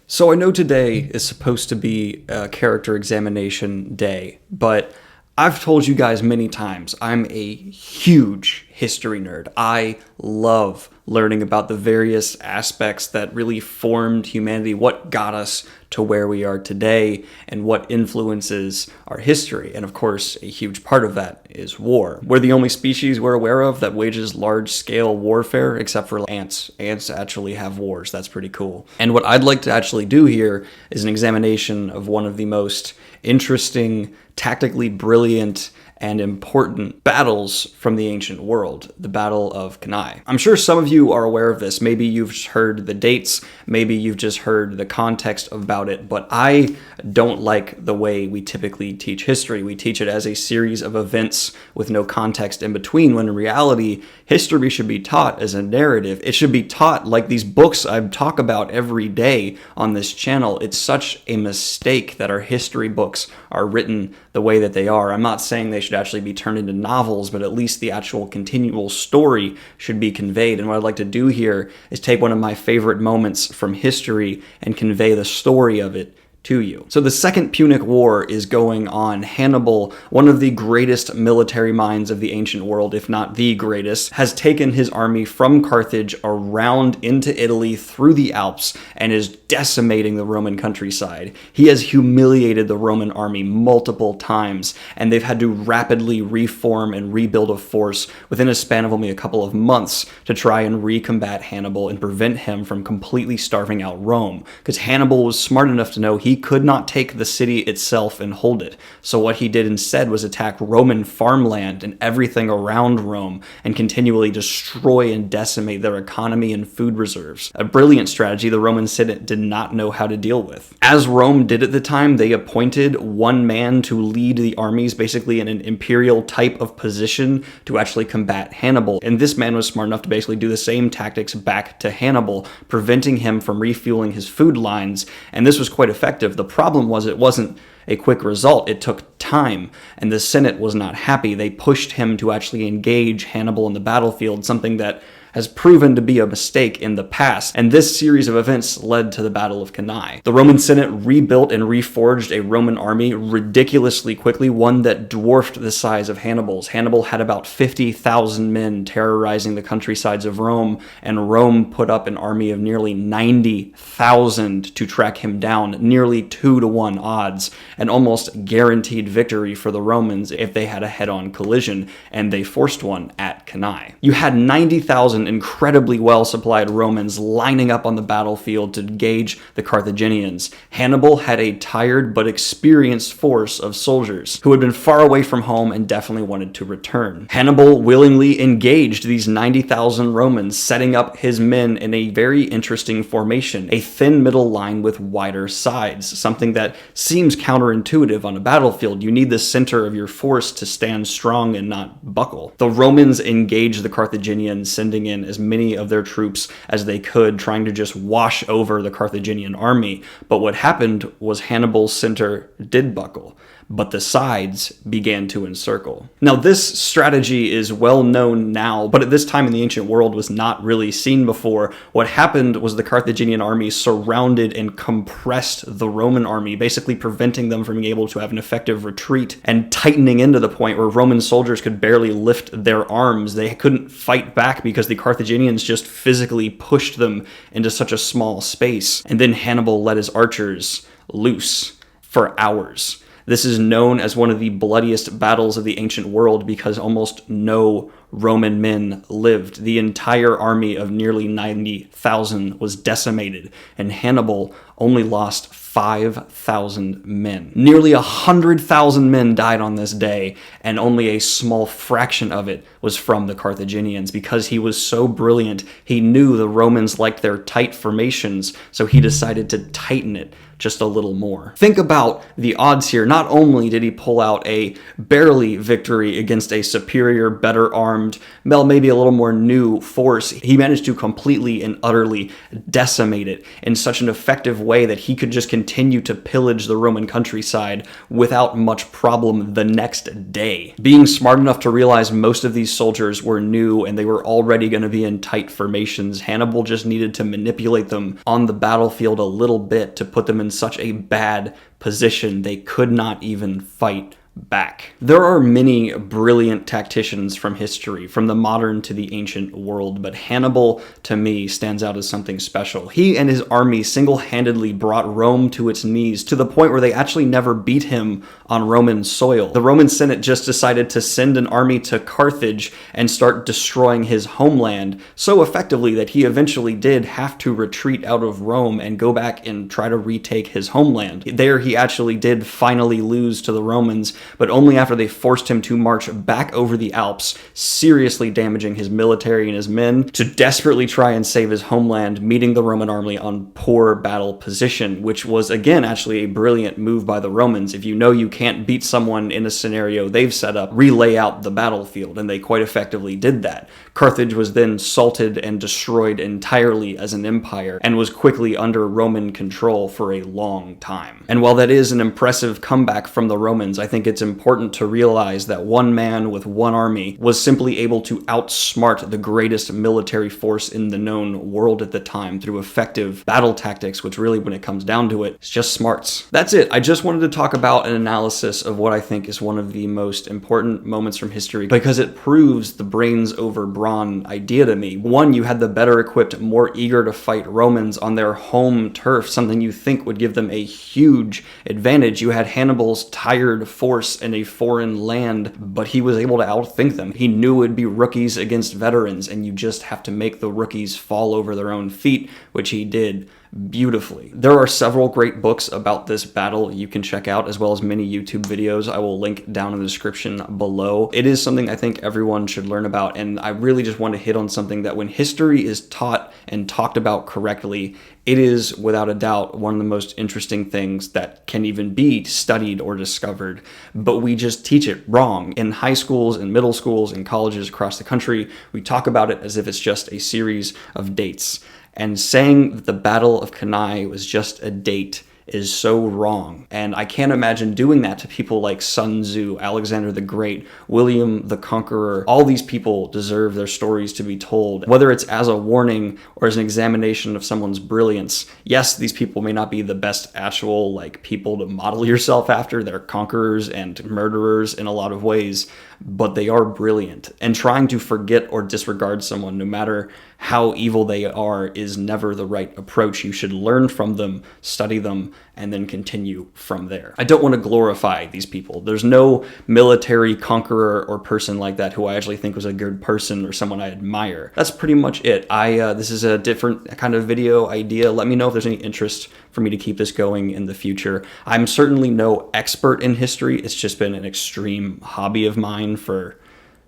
So I know today is supposed to be a character examination day, but I've told you guys many times, I'm a huge history nerd. I love learning about the various aspects that really formed humanity, what got us to where we are today, and what influences our history. And of course, a huge part of that is war. We're the only species we're aware of that wages large-scale warfare, except for ants. Ants actually have wars. That's pretty cool. And what I'd like to actually do here is an examination of one of the most interesting, tactically brilliant, and important battles from the ancient world, the Battle of Cannae. I'm sure some of you are aware of this. Maybe you've heard the dates, maybe you've just heard the context about it, but I don't like the way we typically teach history. We teach it as a series of events with no context in between, when in reality, history should be taught as a narrative. It should be taught like these books I talk about every day on this channel. It's such a mistake that our history books are written the way that they are. I'm not saying they should actually be turned into novels, but at least the actual continual story should be conveyed. And what I'd like to do here is take one of my favorite moments from history and convey the story of it to you. So the Second Punic War is going on. Hannibal, one of the greatest military minds of the ancient world, if not the greatest, has taken his army from Carthage around into Italy through the Alps and is decimating the Roman countryside. He has humiliated the Roman army multiple times, and they've had to rapidly reform and rebuild a force within a span of only a couple of months to try and recombat Hannibal and prevent him from completely starving out Rome. Because Hannibal was smart enough to know he could not take the city itself and hold it. So what he did instead was attack Roman farmland and everything around Rome and continually destroy and decimate their economy and food reserves. A brilliant strategy the Roman Senate did not know how to deal with. As Rome did at the time, they appointed one man to lead the armies, basically in an imperial type of position, to actually combat Hannibal. And this man was smart enough to basically do the same tactics back to Hannibal, preventing him from refueling his food lines. And this was quite effective. The problem was it wasn't a quick result. It took time, and the Senate was not happy. They pushed him to actually engage Hannibal in the battlefield, something that has proven to be a mistake in the past, and this series of events led to the Battle of Cannae. The Roman Senate rebuilt and reforged a Roman army ridiculously quickly, one that dwarfed the size of Hannibal's. Hannibal had about 50,000 men terrorizing the countrysides of Rome, and Rome put up an army of nearly 90,000 to track him down, nearly 2-to-1 odds, an almost guaranteed victory for the Romans if they had a head-on collision, and they forced one at Cannae. You had 90,000 incredibly well-supplied Romans lining up on the battlefield to engage the Carthaginians. Hannibal had a tired but experienced force of soldiers who had been far away from home and definitely wanted to return. Hannibal willingly engaged these 90,000 Romans, setting up his men in a very interesting formation, a thin middle line with wider sides, something that seems counterintuitive on a battlefield. You need the center of your force to stand strong and not buckle. The Romans engaged the Carthaginians, sending in as many of their troops as they could, trying to just wash over the Carthaginian army. But what happened was Hannibal's center did buckle, but the sides began to encircle. Now, this strategy is well known now, but at this time in the ancient world was not really seen before. What happened was the Carthaginian army surrounded and compressed the Roman army, basically preventing them from being able to have an effective retreat and tightening into the point where Roman soldiers could barely lift their arms. They couldn't fight back because the Carthaginians just physically pushed them into such a small space. And then Hannibal let his archers loose for hours. This is known as one of the bloodiest battles of the ancient world because almost no Roman men lived. The entire army of nearly 90,000 was decimated, and Hannibal only lost 5,000 men. Nearly 100,000 men died on this day, and only a small fraction of it was from the Carthaginians. Because he was so brilliant, he knew the Romans liked their tight formations, so he decided to tighten it just a little more. Think about the odds here. Not only did he pull out a barely victory against a superior, better armed, armed, well, maybe a little more new force, he managed to completely and utterly decimate it in such an effective way that he could just continue to pillage the Roman countryside without much problem the next day. Being smart enough to realize most of these soldiers were new and they were already going to be in tight formations, Hannibal just needed to manipulate them on the battlefield a little bit to put them in such a bad position they could not even fight back. There are many brilliant tacticians from history, from the modern to the ancient world, but Hannibal, to me, stands out as something special. He and his army single-handedly brought Rome to its knees, to the point where they actually never beat him on Roman soil. The Roman Senate just decided to send an army to Carthage and start destroying his homeland so effectively that he eventually did have to retreat out of Rome and go back and try to retake his homeland. There he actually did finally lose to the Romans, but only after they forced him to march back over the Alps, seriously damaging his military and his men, to desperately try and save his homeland, meeting the Roman army on poor battle position, which was, again, actually a brilliant move by the Romans. If you know you can't beat someone in a scenario they've set up, relay out the battlefield, and they quite effectively did that. Carthage was then salted and destroyed entirely as an empire, and was quickly under Roman control for a long time. And while that is an impressive comeback from the Romans, I think it's important to realize that one man with one army was simply able to outsmart the greatest military force in the known world at the time through effective battle tactics, which really, when it comes down to it, is just smarts. That's it. I just wanted to talk about an analysis of what I think is one of the most important moments from history, because it proves the brains over brawn idea to me. One, you had the better equipped, more eager to fight Romans on their home turf, something you think would give them a huge advantage. You had Hannibal's tired force in a foreign land, but he was able to outthink them. He knew it would be rookies against veterans, and you just have to make the rookies fall over their own feet, which he did beautifully. There are several great books about this battle you can check out, as well as many YouTube videos I will link down in the description below. It is something I think everyone should learn about, and I really just want to hit on something that when history is taught and talked about correctly, it is, without a doubt, one of the most interesting things that can even be studied or discovered, but we just teach it wrong. In high schools and middle schools and colleges across the country, we talk about it as if it's just a series of dates. And saying that the Battle of Cannae was just a date is so wrong. And I can't imagine doing that to people like Sun Tzu, Alexander the Great, William the Conqueror. All these people deserve their stories to be told, whether it's as a warning or as an examination of someone's brilliance. Yes, these people may not be the best actual people to model yourself after. They're conquerors and murderers in a lot of ways, but they are brilliant. And trying to forget or disregard someone, no matter how evil they are, is never the right approach. You should learn from them, study them, and then continue from there. I don't want to glorify these people. There's no military conqueror or person like that who I actually think was a good person or someone I admire. That's pretty much it. This is a different kind of video idea. Let me know if there's any interest for me to keep this going in the future. I'm certainly no expert in history. It's just been an extreme hobby of mine for,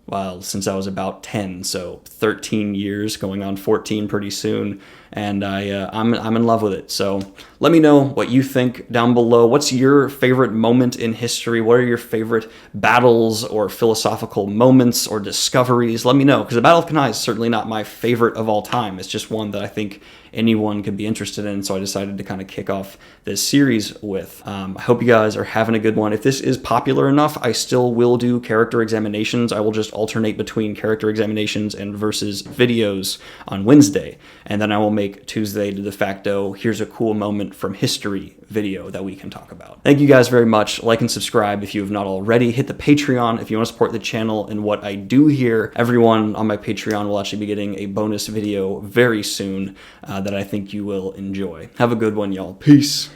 well, since I was about 10, so 13 years, going on 14 pretty soon, and I'm in love with it. So let me know what you think down below. What's your favorite moment in history? What are your favorite battles or philosophical moments or discoveries? Let me know, because the Battle of Cannae is certainly not my favorite of all time. It's just one that I think anyone could be interested in, so I decided to kind of kick off this series with. I hope you guys are having a good one. If this is popular enough, I still will do character examinations. I will just alternate between character examinations and versus videos on Wednesday, and then I will make Tuesday the de facto here's a cool moment from history video that we can talk about. Thank you guys very much. Like and subscribe if you have not already. Hit the Patreon if you want to support the channel and what I do here. Everyone on my Patreon will actually be getting a bonus video very soon that I think you will enjoy. Have a good one, y'all. Peace.